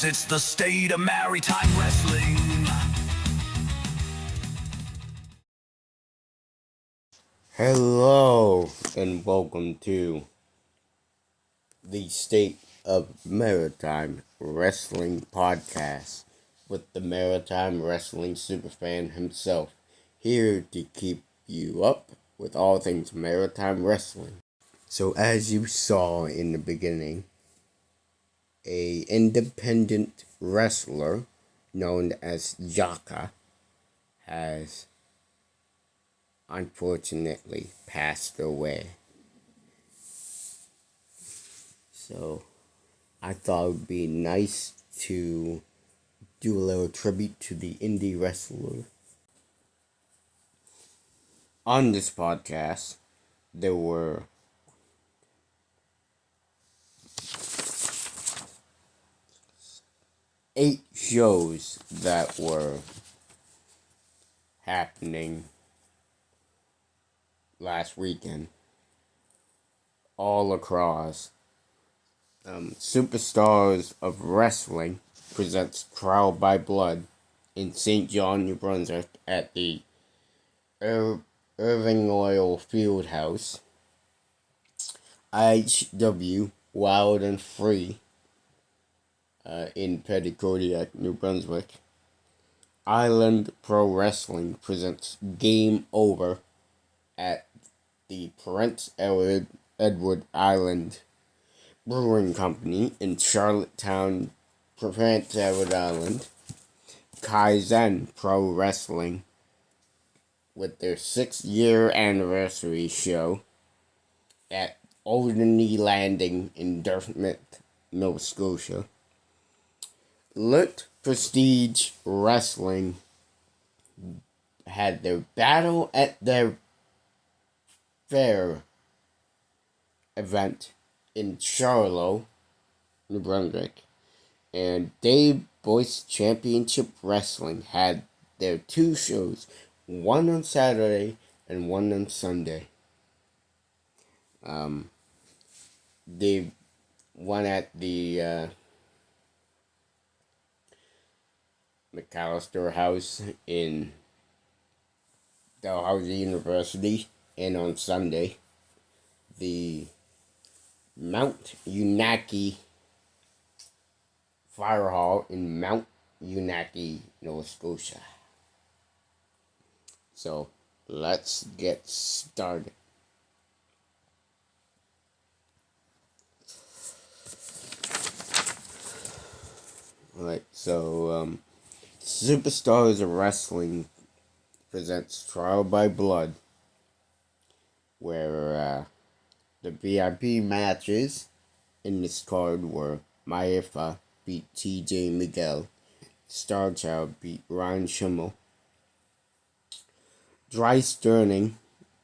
it's the state of Maritime Wrestling. Hello and welcome to the State of Maritime Wrestling podcast with the Maritime Wrestling superfan himself, here to keep you up with all things Maritime Wrestling. So as you saw in the beginning, a independent wrestler known as Jaka has unfortunately passed away. So I thought it would be nice to do a little tribute to the indie wrestler. On this podcast, there were 8 shows that were happening last weekend, all across. Superstars of Wrestling presents Trial by Blood in St. John, New Brunswick at the Irving Oil Fieldhouse. IHW Wild and Free in Petticodiac, New Brunswick. Island Pro Wrestling presents Game Over at the Prince Edward Island Brewing Company in Charlottetown, Prince Edward Island. Kaizen Pro Wrestling with their 6-year anniversary show at Alderney Landing in Dartmouth, Nova Scotia. Lutte Prestige Wrestling had their battle at their fair event in Charlotte, New Brunswick, and Boyce Championship Wrestling had their 2 shows, one on Saturday and one on Sunday. They one at the McAllister House in Dalhousie University, and on Sunday, the Mount Unaki Fire Hall in Mount Unaki, Nova Scotia. So, let's get started. Alright, so, Superstars of Wrestling presents Trial by Blood, where, the VIP matches in this card were Maifa beat TJ Miguel, Starchild beat Ryan Schimmel, Dry Sterling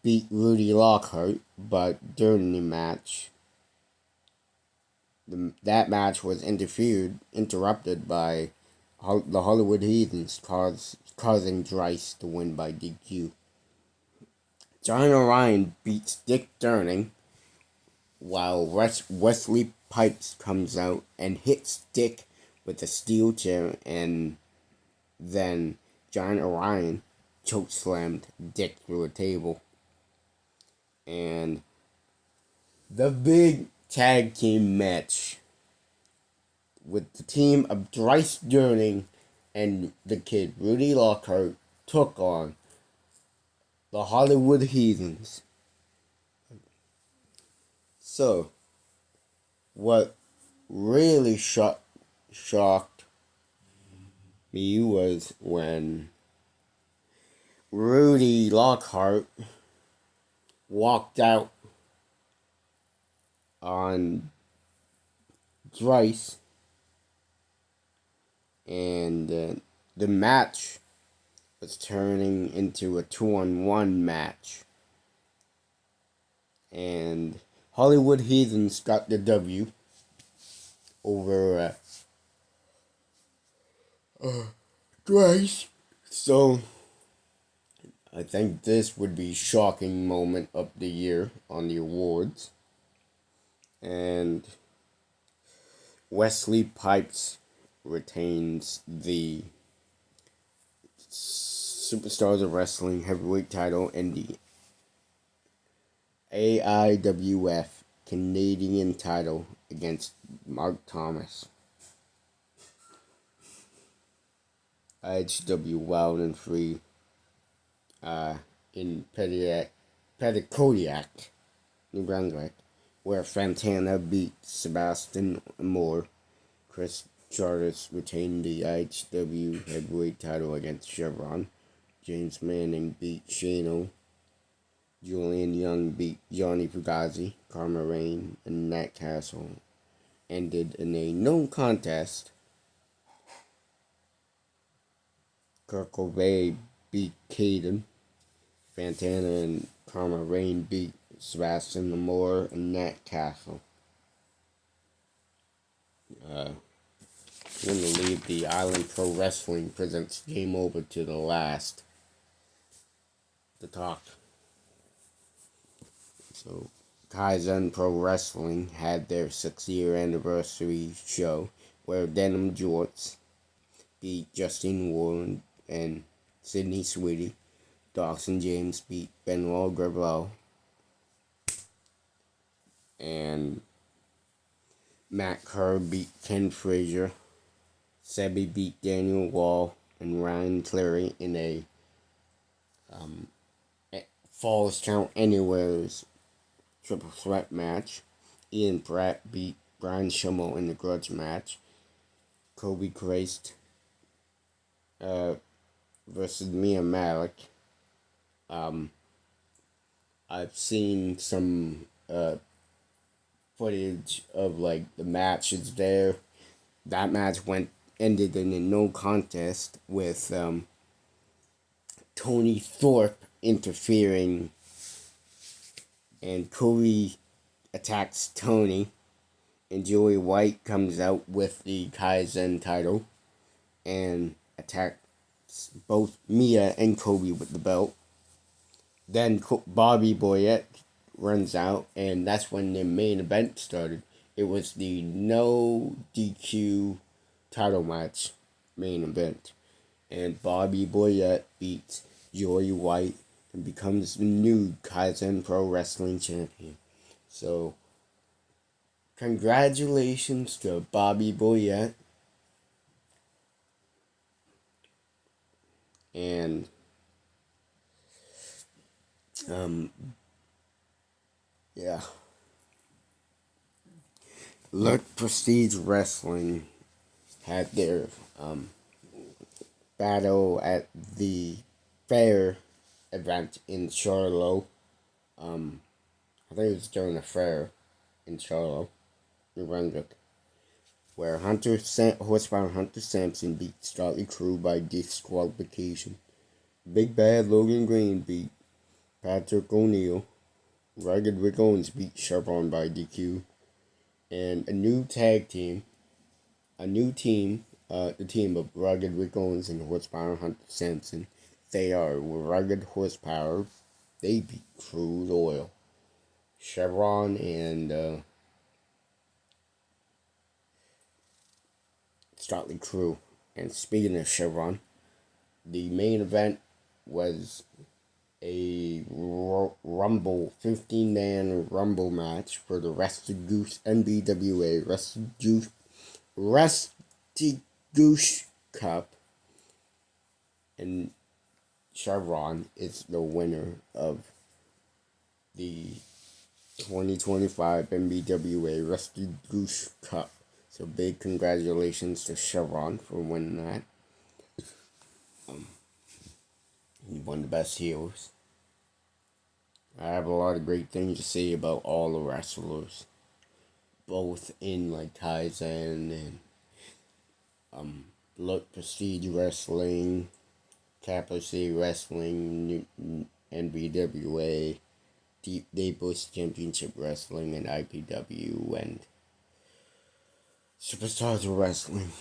beat Rudy Lockhart, but during the match, that match was interrupted by the Hollywood Heathens, causing Dryce to win by DQ. John Orion beats Dick Durning, while Wesley Pipes comes out and hits Dick with a steel chair, and then John Orion chokeslammed Dick through a table. And the big tag team match with the team of Dryce Durning and the kid Rudy Lockhart took on the Hollywood Heathens. So, what really shocked me was when Rudy Lockhart walked out on Dryce, and the match was turning into a 2-on-1 match, and Hollywood Heathens got the W over Dryce. So I think this would be shocking moment of the year on the awards. And Wesley Pipes retains the Superstars of Wrestling heavyweight title and the AIWF Canadian title against Mark Thomas. IHW Wild and Free in Petitcodiac, New Brunswick, where Fantana beat Sebastian Moore. Chris Charters retained the IHW heavyweight title against Chevron. James Manning beat Shano. Julian Young beat Johnny Fugazi. Karma Rain and Nat Castle ended in a no contest. Kirk O'Bey beat Caden. Fantana and Karma Rain beat Sebastian Moore and Nat Castle. I'm going to leave the Island Pro Wrestling presents Game Over to the last to talk. So, Kaizen Pro Wrestling had their 6-year anniversary show where Denim Jorts beat Justine Warren and Sydney Sweetie. Dawson James beat Benoit Gravel. And Matt Kerr beat Ken Frazier. Sebi beat Daniel Wall and Ryan Cleary in a Falls Count Anywhere's triple threat match. Ian Pratt beat Brian Schimmel in the grudge match. Kobe Christ versus Mia Malik. I've seen some footage of like the matches there. That match ended in a no contest with Tony Thorpe interfering, and Kobe attacks Tony, and Joey White comes out with the Kaizen title and attacks both Mia and Kobe with the belt. Then Bobby Boyette runs out, and that's when the main event started. It was the no DQ title match main event, and Bobby Boyette beats Joey White and becomes the new Kaizen Pro Wrestling champion. So, congratulations to Bobby Boyette. And yeah. Lutte Prestige Wrestling had their battle at the fair event in Charlotte. I think it was during the fair in Charlotte, New Brunswick, where Horsepower Hunter Sampson beat Startley Crew by disqualification. Big Bad Logan Green beat Patrick O'Neal. Rugged Rick Owens beat Chevron by DQ. And a new team, the team of Rugged Rick Owens and Horsepower Hunter Sampson. They are Rugged Horsepower. They beat Crude Oil. Chevron and Startley Crew. And speaking of Chevron, the main event was a Rumble, 15-man Rumble match for the Rusty Goose NBWA Rusty Goose Cup. And Chevron is the winner of the 2025 NBWA Rusty Goose Cup. So big congratulations to Chevron for winning that. One of the best healers. I have a lot of great things to say about all the wrestlers, both in like Kaizen and Lutte Prestige Wrestling, Capital City Wrestling, NBWA, Boyce Championship Wrestling, and IPW, and Superstars of Wrestling.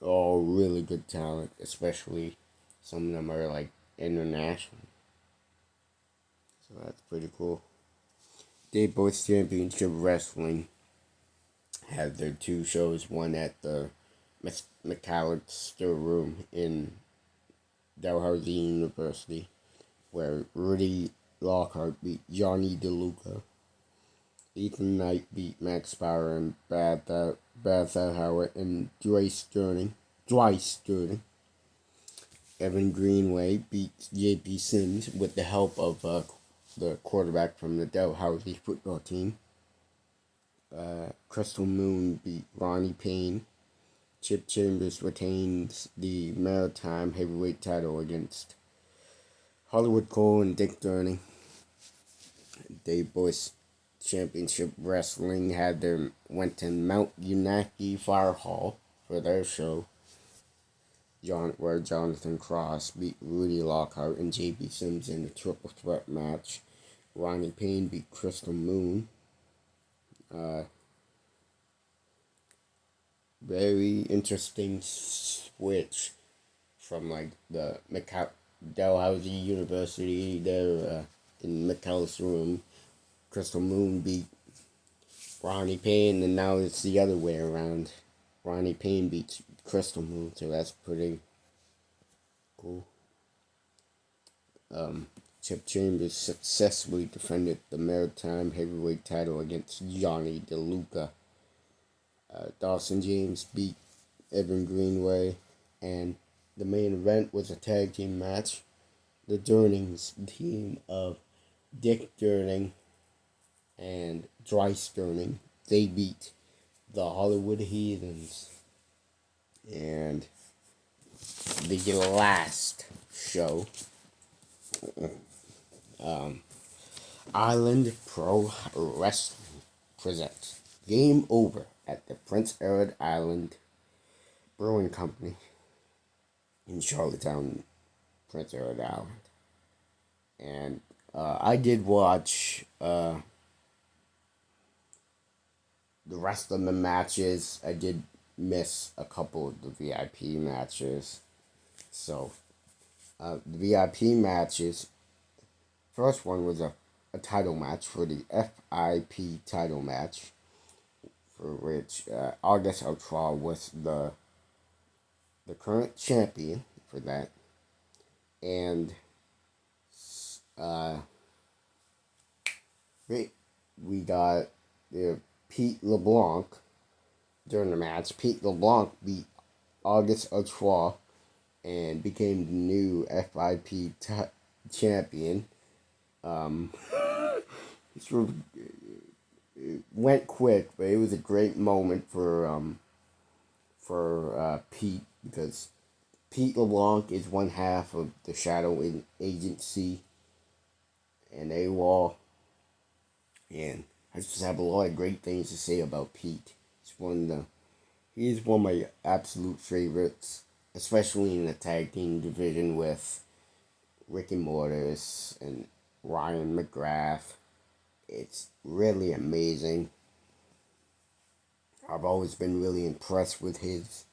All really good talent, especially some of them are like international. So that's pretty cool. Boyce Championship Wrestling had their two shows, one at the McAllister room in Dalhousie University, where Rudy Lockhart beat Johnny DeLuca. Ethan Knight beat Max Power and Bad Howard and Dwight Sterling. Evan Greenway beat J.P. Sims with the help of the quarterback from the Dalhousie football team. Crystal Moon beat Ronnie Payne. Chip Chambers retains the Maritime heavyweight title against Hollywood Cole and Dick Durning. Dave Boyce Championship Wrestling went to Mount Unaki Fire Hall for their show, where Jonathan Cross beat Rudy Lockhart and J.B. Sims in a triple threat match. Ronnie Payne beat Crystal Moon. Very interesting switch from like the Dalhousie University there in McAllister room. Crystal Moon beat Ronnie Payne, and now it's the other way around. Ronnie Payne beats Crystal Moon, so that's pretty cool. Chip Chambers successfully defended the Maritime heavyweight title against Johnny DeLuca. Dawson James beat Evan Greenway, and the main event was a tag team match. The Durnings team of Dick Durning and Dwight Sterling, they beat the Hollywood Heathens. And the last show, Island Pro Wrestling presents Game Over at the Prince Edward Island Brewing Company in Charlottetown, Prince Edward Island. And I did watch the rest of the matches. I did miss a couple of the VIP matches. So, the VIP matches, first one was a title match for the FIP title match, for which August Outlaw was the current champion for that. And we got Pete LeBlanc during the match. Pete LeBlanc beat August Outlaw and became the new FIP champion. It went quick, but it was a great moment for Pete, because Pete LeBlanc is one half of the Shadow Agency and AWOL, and I just have a lot of great things to say about Pete. He's one of my absolute favorites, especially in the tag team division with Ricky Mortis and Ryan McGrath. It's really amazing. I've always been really impressed with his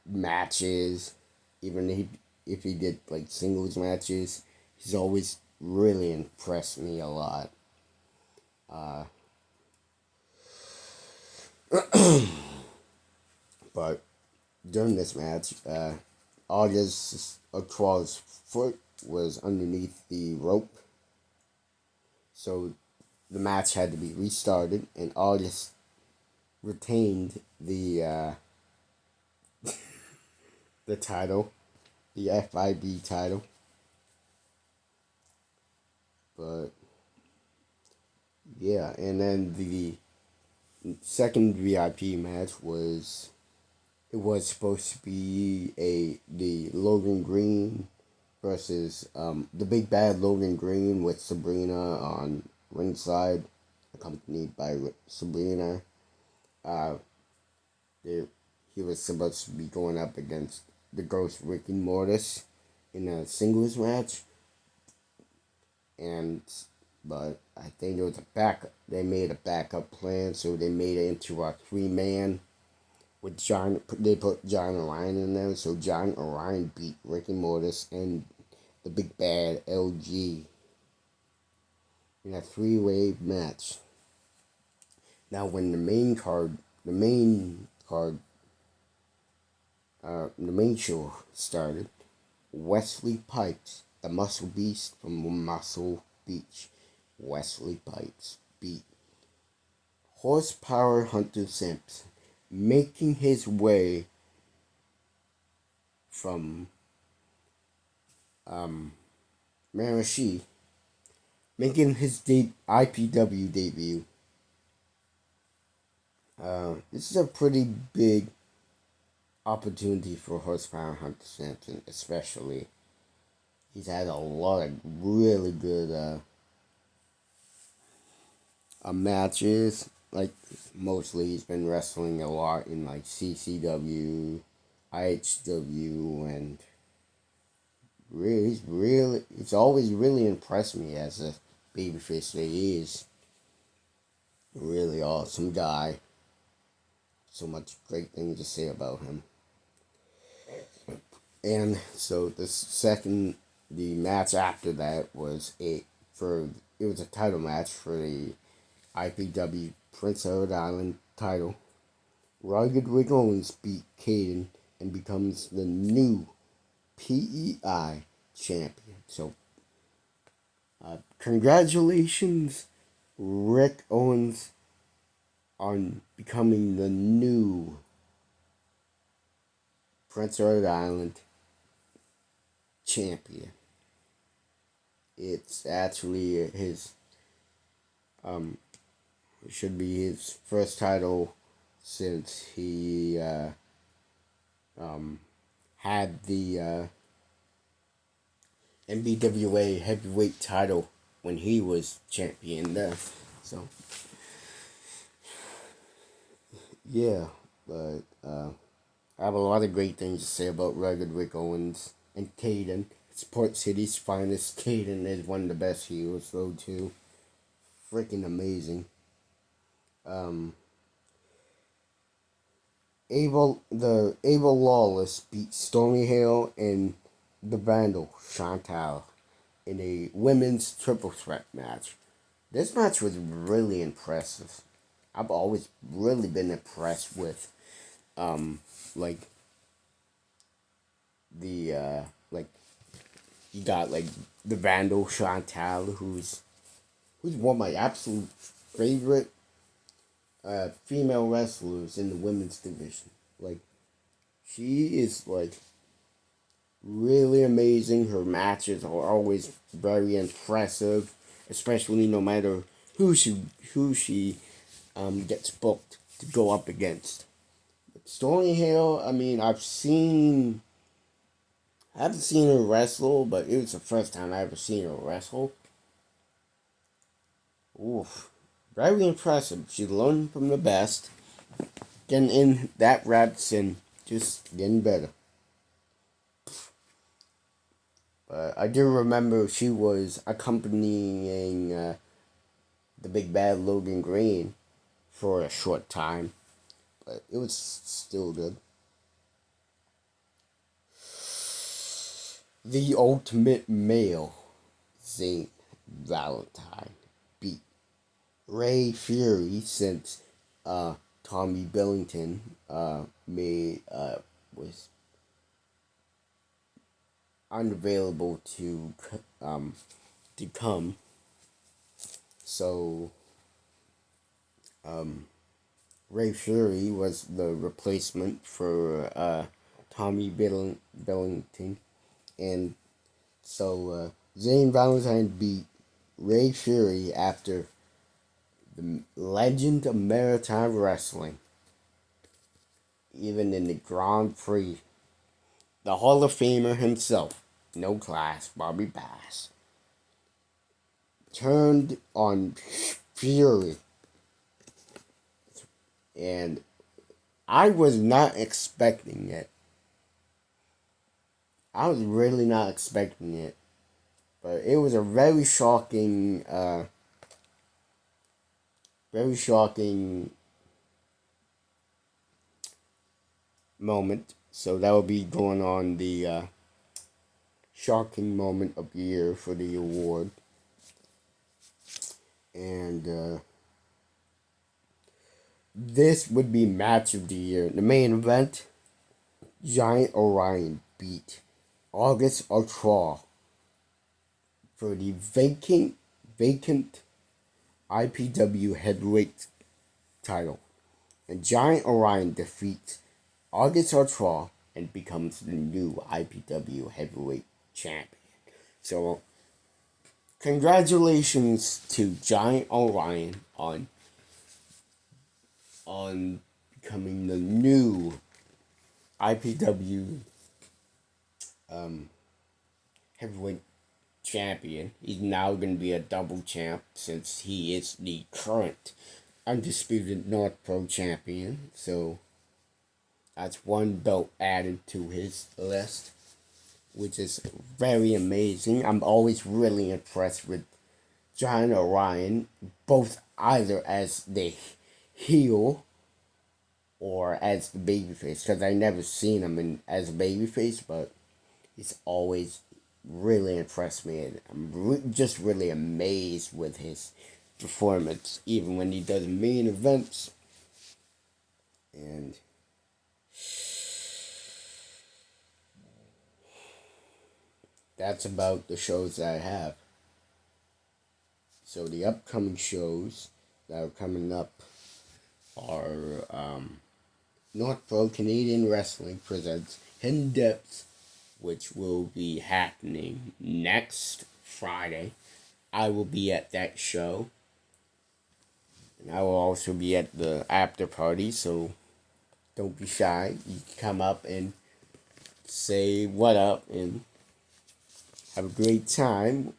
matches. Even if he did like singles matches, he's always really impressed me a lot. But during this match, August Outraw's foot was underneath the rope, so the match had to be restarted, and August retained the the title, the FIB title. But yeah, and then the second VIP match was supposed to be the Logan Green versus the big bad Logan Green with Sabrina on ringside, accompanied by Sabrina. He was supposed to be going up against the Ghost Ricky Mortis in a singles match, but I think it was they made a backup plan, so they made it into a 3-man with they put John Orion in there, so John Orion beat Ricky Mortis and the big bad LG in a 3-way match. Now when the main card the main show started. Wesley Pipes, the Muscle Beast from Muscle Beach. Wesley Pipes beat Horsepower Hunter Simpson, making his way from Marashi, making his IPW debut. This is a pretty big opportunity for Horsepower Hunter Simpson, especially. He's had a lot of really good matches. Like, mostly he's been wrestling a lot in like CCW, IHW, and it's always really impressed me as a babyface that he is. A really awesome guy. So much great things to say about him. And so the match after that was it was a title match for the IPW Prince Edward Island title. Rugged Rick Owens beat Kaizen and becomes the new PEI champion. So, congratulations, Rick Owens, on becoming the new Prince Edward Island champion. It's actually it should be his first title since he had the NBWA heavyweight title when he was champion there. So, yeah, but I have a lot of great things to say about Rugged Rick Owens and Kaizen. Port City's finest. Kaizen is one of the best heels, though, too. Freaking amazing. Abel Lawless beat Stormy Hale and the Vandal Chantal in a women's triple threat match. This match was really impressive. I've always really been impressed with like the like you got like the Vandal Chantal, who's one of my absolute favorite female wrestlers in the women's division. Like, she is like really amazing. Her matches are always very impressive, especially no matter who she gets booked to go up against. But Stormy Hale, I mean, I haven't seen her wrestle, but it was the first time I ever seen her wrestle. Oof. Very impressive. She's learning from the best. Getting in that reps and just getting better. But I do remember she was accompanying the big bad Logan Green for a short time. But it was still good. The Ultimate Male, Zane Valentine, beat Ray Fury since Tommy Billington was unavailable to come. So Ray Fury was the replacement for Tommy Billington, and so Zane Valentine beat Ray Fury after the legend of Maritime Wrestling, even in the Grand Prix, the Hall of Famer himself, no class, Bobby Bass, turned on Fury. And I was not expecting it. I was really not expecting it. But it was a very shocking moment. So that will be going on the shocking moment of the year for the award. And this would be match of the year. The main event, Giant Orion beat August Ultra for the vacant IPW heavyweight title. And Giant Orion defeats August Ultra and becomes the new IPW heavyweight champion. So, congratulations to Giant Orion on becoming the new IPW heavyweight champion. He's now going to be a double champ since he is the current undisputed North Pro champion. So that's one belt added to his list, which is very amazing. I'm always really impressed with Giant Orion, both either as the heel or as the babyface, because I never seen him as a babyface, but he's always really impressed me, and I'm just really amazed with his performance, even when he does main events. And that's about the shows that I have. So the upcoming shows that are coming up are North Pro Canadian Wrestling presents Hidden Depths, which will be happening next Friday. I will be at that show. And I will also be at the after party, so don't be shy. You can come up and say what up and have a great time.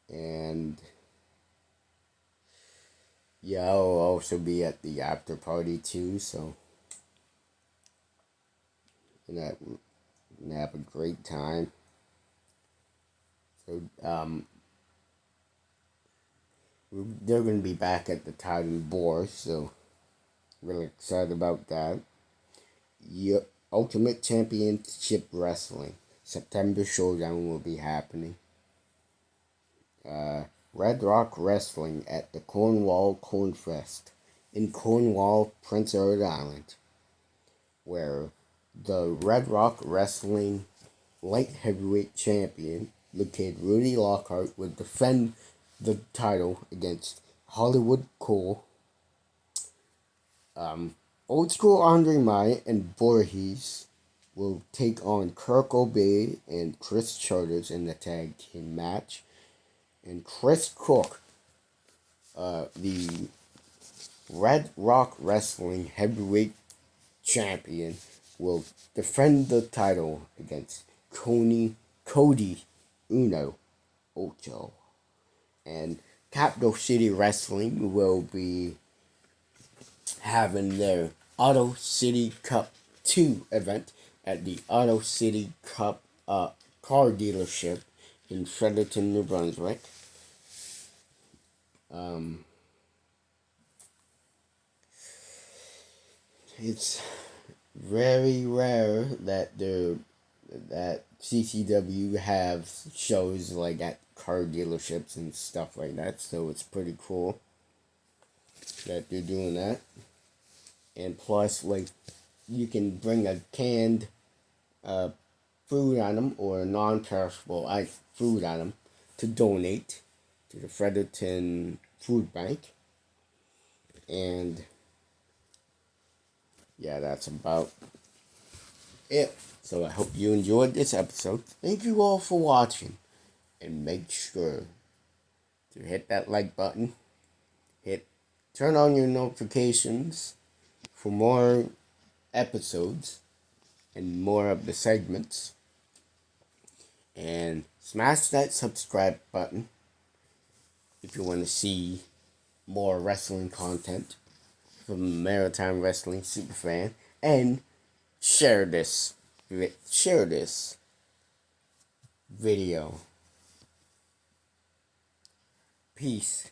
And yeah, I'll also be at the after party too, so and have a great time. So they're gonna be back at the Titan Boyce, so really excited about that. Yep, Ultimate Championship Wrestling September Showdown will be happening. Red Rock Wrestling at the Cornwall Cornfest in Cornwall, Prince Edward Island, where the Red Rock Wrestling light heavyweight champion, located Rudy Lockhart, would defend the title against Hollywood Cole, Old School Andre Maya, and Voorhees will take on Kirk Obey and Chris Charters in the tag team match. And Chris Cook, the Red Rock Wrestling heavyweight champion, will defend the title against Cody Uno Ocho. And Capital City Wrestling will be having their Auto City Cup 2 event at the Auto City Cup car dealership in Fredericton, New Brunswick. It's very rare that CCW have shows like at car dealerships and stuff like that, so it's pretty cool that they're doing that. And plus, like, you can bring a canned food item or a non-perishable food item to donate to the Fredericton Food Bank. And yeah, that's about it. So I hope you enjoyed this episode. Thank you all for watching. And make sure to hit that like button. Turn on your notifications for more episodes and more of the segments. And smash that subscribe button if you want to see more wrestling content from Maritime Wrestling Superfan. And share this video. Peace.